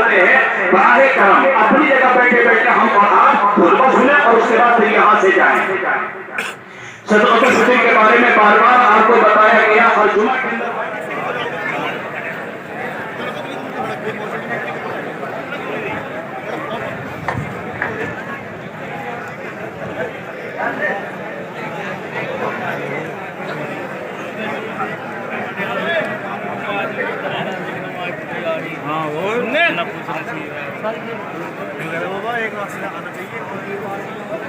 चाहते हैं बराहे करम अपनी जगह बैठे बैठे हम और आप खुतबा सुने और उसके बाद फिर यहाँ से जाएं। सदक़ातुल फितर के बारे में बार बार आपको बताया गया हर जुमा के अंदर हाँ वो ना पूछना चाहिए बाबा, एक आना चाहिए।